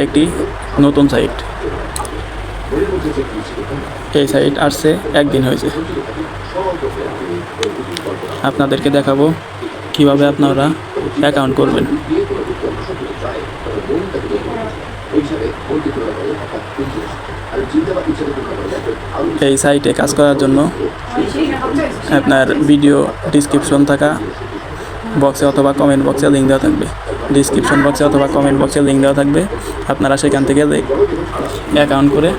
একটি নতুন সাইট, এই সাইট আসছে একদিন হয়েছে। আপনাদেরকে দেখাবো কিভাবে আপনারা অ্যাকাউন্ট করবেন। এই সাইটে কাজ করার জন্য আপনার ভিডিও ডিসক্রিপশন থাকা বক্সে অথবা কমেন্ট বক্সে লিঙ্ক দেওয়া থাকবে। ডিসক্রিপশন বক্সে অথবা কমেন্ট বক্সে লিঙ্ক দেওয়া থাকবে। আপনারা সেখান থেকে অ্যাকাউন্ট করে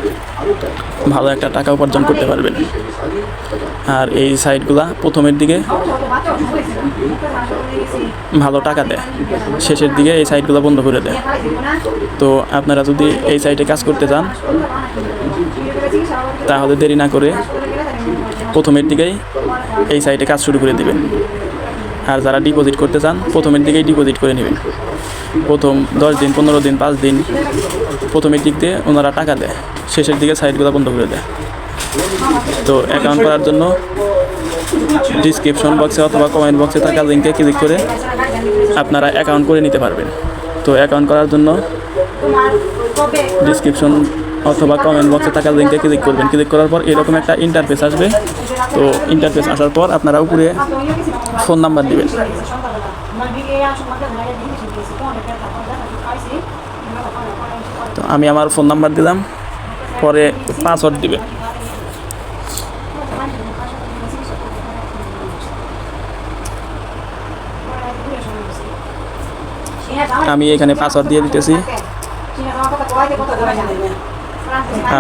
ভালো একটা টাকা উপার্জন করতে পারবেন। আর এই সাইটগুলা প্রথমের দিকে ভালো টাকা দেয়, শেষের দিকে এই সাইটগুলো বন্ধ করে দেয়। তো আপনারা যদি এই সাইটে কাজ করতে চান তাহলে দেরি না করে প্রথমের দিকেই এই সাইটে কাজ শুরু করে দেবেন। আর যারা ডিপোজিট করতে চান প্রথমের দিকেই ডিপোজিট করে নেবেন। প্রথম 10 দিন, 15 দিন, 5 দিন প্রথমের দিক দিয়ে ওনারা টাকা দেয়, শেষের দিকে সাইটগুলো বন্ধ করে দেয়। তো অ্যাকাউন্ট করার জন্য ডিসক্রিপশন বক্সে অথবা কমেন্ট বক্সে থাকা লিঙ্কে ক্লিক করে আপনারা অ্যাকাউন্ট করে নিতে পারবেন। তো অ্যাকাউন্ট করার জন্য ডিসক্রিপশন অথবা কমেন্ট বক্সে থাকা লিঙ্কে ক্লিক করবেন। ক্লিক করার পর এরকম একটা ইন্টারফেস আসবে। তো ইন্টারফেস আসার পর আপনারা উপরে ফোন নাম্বার দিবেন। তো আমি আমার ফোন নাম্বার দিলাম, পরে পাসওয়ার্ড দিবেন। আমি এখানে পাসওয়ার্ড দিয়ে দিতেছি।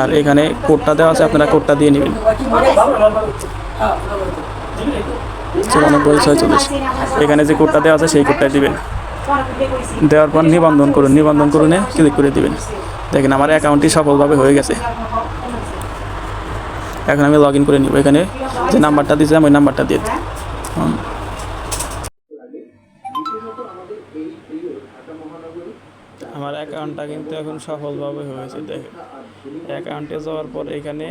আর এখানে কোডটা দেওয়া আছে, আপনারা কোডটা দিয়ে নেবেন। 9446। এখানে যে কোডটা দেওয়া আছে সেই কোডটাই দিবেন। দেওয়ার পর নিবন্ধন করুন, নিবন্ধন করুন ক্লিক করে দিবেন। দেখেন আমার অ্যাকাউন্টটি সফলভাবে হয়ে গেছে। এখন আমি লগ ইন করে নিব। এখানে যে নাম্বারটা দিয়েছিলাম ওই নাম্বারটা দিয়ে দিই। আমার অ্যাকাউন্টটা কিন্তু এখন সফলভাবে হয়েছে। দেখেন অ্যাকাউন্টে যাওয়ার পর এখানে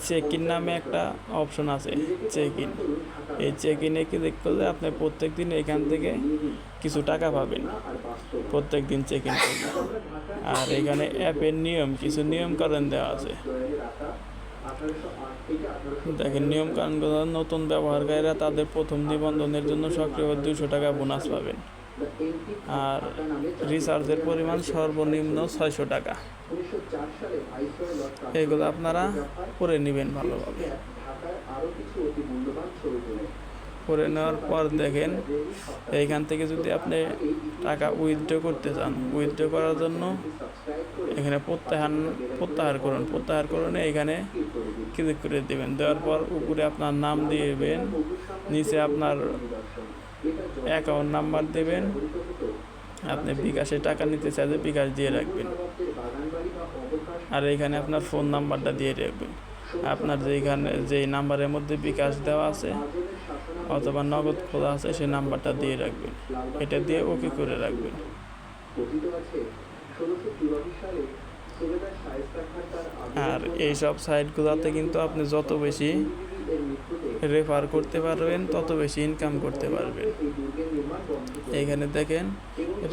চেক ইন নামে একটা অপশন আছে, চেক ইন। এই চেক ইনে ক্লিক করলে আপনি প্রত্যেক দিন এখান থেকে কিছু টাকা পাবেন, প্রত্যেক দিন চেক ইন করলে। আর এখানে অ্যাপের কিছু নিয়মকানুন দেওয়া আছে। দেখেন নিয়মকানুনগুলো, নতুন ব্যবহারকারীরা তাদের প্রথম নিবন্ধনের জন্য সক্রিয় 200 টাকা বোনাস পাবেন। আর রিচার্জের পরিমাণ সর্বনিম্ন 600 টাকা। এগুলো আপনারা করে নেবেন ভালোভাবে। করে নেওয়ার পর দেখেন এইখান থেকে যদি আপনি টাকা উইথড্র করতে চান, উইথড্র করার জন্য এখানে প্রত্যাহার করুন। প্রত্যাহার করুনে এখানে ক্লিক করে দেবেন। দেওয়ার পর উপরে আপনার নাম দিবেন, নিচে আপনার অ্যাকাউন্ট নাম্বার দেবেন। আপনি বিকাশে টাকা নিতে চাইলে বিকাশ দিয়ে রাখবেন। আর এখানে আপনার ফোন নাম্বারটা দিয়ে রাখবেন। আপনার যেই নাম্বারের মধ্যে বিকাশ দেওয়া আছে অথবা নগদ খোলা আছে সেই নাম্বারটা দিয়ে রাখবেন। এটা দিয়ে ওকে করে রাখবেন। আর এইসব সাইটগুলোতে কিন্তু আপনি যত বেশি রেফার করতে পারবেন তত বেশি ইনকাম করতে পারবেন। এখানে দেখেন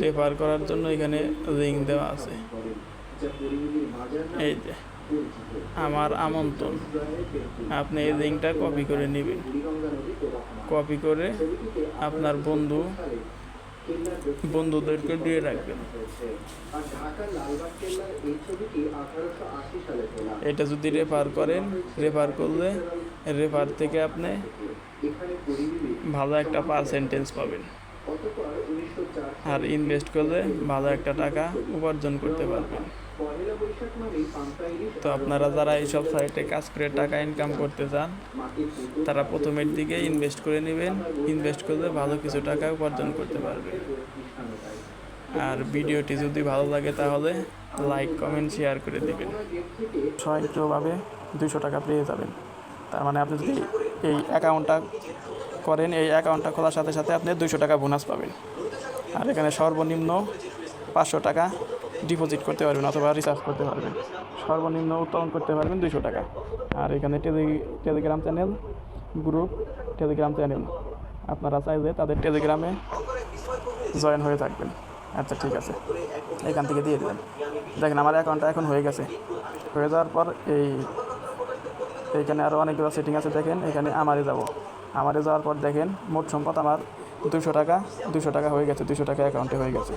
রেফার করার জন্য এখানে লিঙ্ক দেওয়া আছে। এই যে আমার আমন্ত্রণ, আপনি এই লিঙ্কটা কপি করে নেবেন। কপি করে আপনার বন্ধুদেরকে দিয়ে রাখবেন। এটা যদি রেফার করেন, রেফার করলে রেফার থেকে আপনি ভালো একটা পার্সেন্টেজ পাবেন। আর ইনভেস্ট করলে ভালো একটা টাকা উপার্জন করতে পারবেন। তো আপনারা যারা এইসব সাইটে কাজ করে টাকা ইনকাম করতে চান তারা প্রথমের দিকে ইনভেস্ট করে নেবেন। ইনভেস্ট করলে ভালো কিছু টাকা উপার্জন করতে পারবেন। আর ভিডিওটি যদি ভালো লাগে তাহলে লাইক, কমেন্ট, শেয়ার করে দেবেন। স্বয়ংক্রিয়ভাবে 200 টাকা পেয়ে যাবেন। তার মানে আপনি যদি এই অ্যাকাউন্টটা করেন, এই অ্যাকাউন্টটা খোলার সাথে সাথে আপনি 200 টাকা বোনাস পাবেন। আর এখানে সর্বনিম্ন 500 টাকা ডিপোজিট করতে পারবেন অথবা রিচার্জ করতে পারবেন। সর্বনিম্ন উত্তোলন করতে পারবেন 200 টাকা। আর এখানে Telegram channel, group, Telegram channel, আপনারা চাইলে তাদের টেলিগ্রামে জয়েন হয়ে থাকবেন। আচ্ছা ঠিক আছে, এখান থেকে দিয়ে দেবেন। দেখেন আমার অ্যাকাউন্টটা এখন হয়ে গেছে। হয়ে যাওয়ার পর এইখানে আরও অনেকগুলো সেটিং আছে, দেখেন এখানে আমারে যাব। আমারে যাওয়ার পর দেখেন মোট সম্পদ আমার 200 টাকা হয়ে গেছে, 200 টাকা অ্যাকাউন্টে হয়ে গেছে।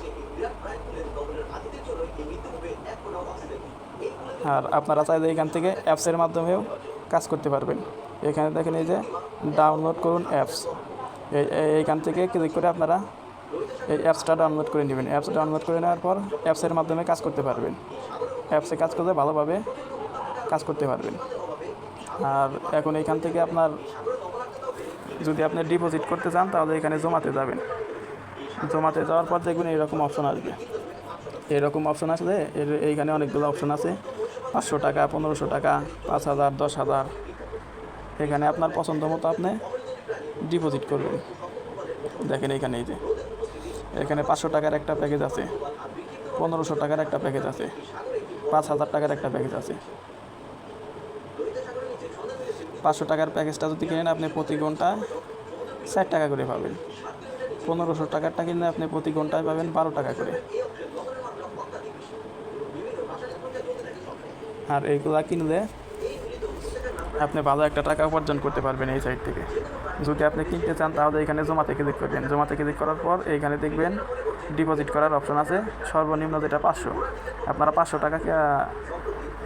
আর আপনারা চাইলে এখান থেকে অ্যাপসের মাধ্যমেও কাজ করতে পারবেন। এখানে দেখেন এই যে ডাউনলোড করুন অ্যাপস, এইখান থেকে ক্লিক করে আপনারা এই অ্যাপসটা ডাউনলোড করে নেবেন। অ্যাপস ডাউনলোড করে নেওয়ার পর অ্যাপসের মাধ্যমে কাজ করতে পারবেন। অ্যাপসে কাজ করলে ভালোভাবে কাজ করতে পারবেন। আর এখন এইখান থেকে যদি আপনি ডিপোজিট করতে চান তাহলে এখানে জমাতে যাবেন। জমাতে যাওয়ার পর দেখবেন এইরকম অপশন আসবে। এরকম অপশন আসলে এইখানে অনেকগুলো অপশন আছে, 500 টাকা, 1500 টাকা, 5000, 10,000। এখানে আপনার পছন্দ মতো আপনি ডিপোজিট করবেন। দেখেন এইখানে এই যে এখানে 500 টাকার একটা প্যাকেজ আছে, 1500 টাকার একটা প্যাকেজ আছে, 5000 টাকার একটা প্যাকেজ আছে। 500 টাকার প্যাকেজটা যদি কিনেন আপনি প্রতি ঘন্টায় 60 টাকা করে পাবেন। 1500 টাকারটা কিনলে আপনি প্রতি ঘন্টায় পাবেন 12 টাকা করে। আর এইগুলা কিনলে আপনি ভালো একটা টাকা উপার্জন করতে পারবেন এই সাইট থেকে। যদি আপনি কিনতে চান তাহলে এখানে জমাতে ক্লিক করবেন। জমাতে ক্লিক করার পর এইখানে দেখবেন ডিপোজিট করার অপশন আছে, সর্বনিম্ন যেটা 500। আপনারা 500 টাকা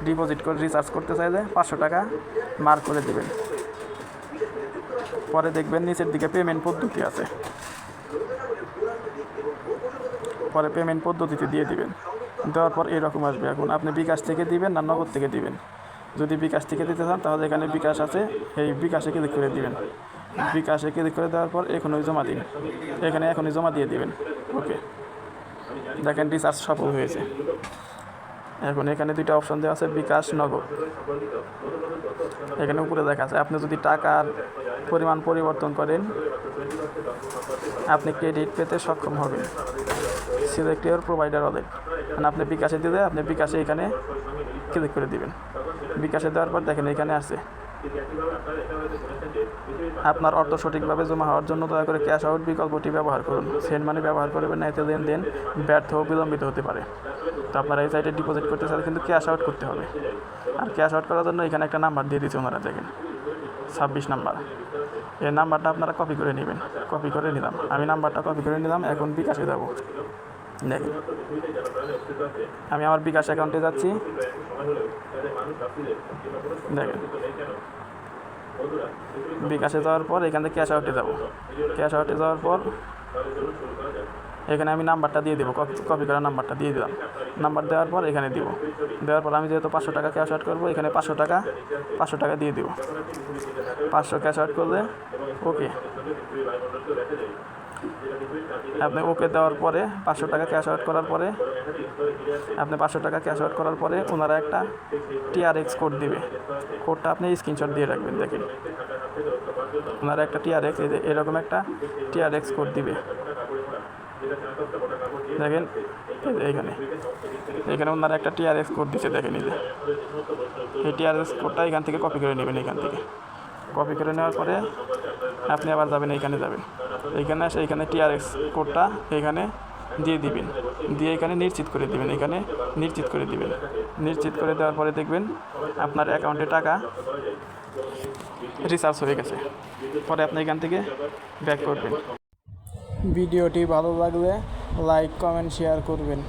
ডিপোজিট করে রিচার্জ করতে চাইলে 500 টাকা মার্ক করে দেবেন। পরে দেখবেন নিচের দিকে পেমেন্ট পদ্ধতি আছে, পরে পেমেন্ট পদ্ধতিতে দিয়ে দিবেন। দেওয়ার পর এরকম আসবে। এখন আপনি বিকাশ থেকে দিবেন না নগদ থেকে দিবেন। যদি বিকাশ থেকে দিতে চান তাহলে এখানে বিকাশ আছে, এই বিকাশে ক্লিক করে দিবেন। বিকাশে ক্লিক করে দেওয়ার পর এখনই জমা দিন, এখানে এখনই জমা দিয়ে দিবেন। ওকে, দেখেন রিচার্জ সফল হয়েছে। এখন এখানে দুইটা অপশন দেওয়া আছে, বিকাশ, নগদ। এখানে উপরে দেখা আছে আপনি যদি টাকার পরিমাণ পরিবর্তন করেন আপনি ক্রেডিট পেতে সক্ষম হবেন। সিলেক্ট ইওর প্রোভাইডার ওয়ালেট, মানে আপনি বিকাশে দিলে আপনি বিকাশে এখানে ক্লিক করে দিবেন। বিকাশে দেওয়ার পর দেখেন এখানে আছে আপনার অর্থ সঠিকভাবে জমা হওয়ার জন্য দয়া করে ক্যাশ আউট বিকল্পটি ব্যবহার করুন। সেন্ড মানি ব্যবহার করবেন না, এতে লেনদেন ব্যর্থ ও বিলম্বিত হতে পারে। তো আপনারা এই সাইটে ডিপোজিট করতে চাইলে কিন্তু ক্যাশ আউট করতে হবে। আর ক্যাশ আউট করার জন্য এখানে একটা নাম্বার দিয়ে দিচ্ছে ওনারা, দেখেন 26 নাম্বার। এই নাম্বারটা আপনারা কপি করে নেবেন। কপি করে নিলাম, আমি নাম্বারটা কপি করে নিলাম। এখন বিকাশে যাব। দেখেন আমি আমার বিকাশ অ্যাকাউন্টে যাচ্ছি। দেখেন বিকাশে যাওয়ার পর এখান থেকে ক্যাশ আউটে যাব। ক্যাশ আউটে যাওয়ার পর এখানে আমি নাম্বারটা দিয়ে দেবো, কপি করা নাম্বারটা দিয়ে দিলাম। নাম্বার দেওয়ার পর এখানে দিব। দেওয়ার পর আমি যেহেতু 500 টাকা ক্যাশ আউট করবো, এখানে 500 টাকা দিয়ে দেবো। 500 ক্যাশ আউট করলে ওকে। আপনি ওকে দেওয়ার পরে 500 টাকা ক্যাশ আউট করার পরে ওনারা একটা TRX কোড দিবে। কোডটা আপনি স্ক্রিনশট দিয়ে রাখবেন। দেখেন ওনারা একটা TRX, এরকম একটা TRX কোড দিবে। দেখেন এখানে ওনারা একটা TRX কোড দিচ্ছে। দেখেন এই TRX কোডটা এখান থেকে কপি করে নেবেন। এখান থেকে কপি করে নেওয়ার পরে আপনি আবার যাবেন, এইখানে এসে এখানে TRX কোডটা এখানে দিয়ে দিবেন। দিয়ে এখানে নিশ্চিত করে দিবেন। নিশ্চিত করে দেওয়ার পরে দেখবেন আপনার অ্যাকাউন্টে টাকা রিচার্জ হয়ে গেছে। পরে আপনি এখান থেকে ব্যাক করবেন। ভিডিওটি ভালো লাগলে লাইক, কমেন্ট, শেয়ার করবেন।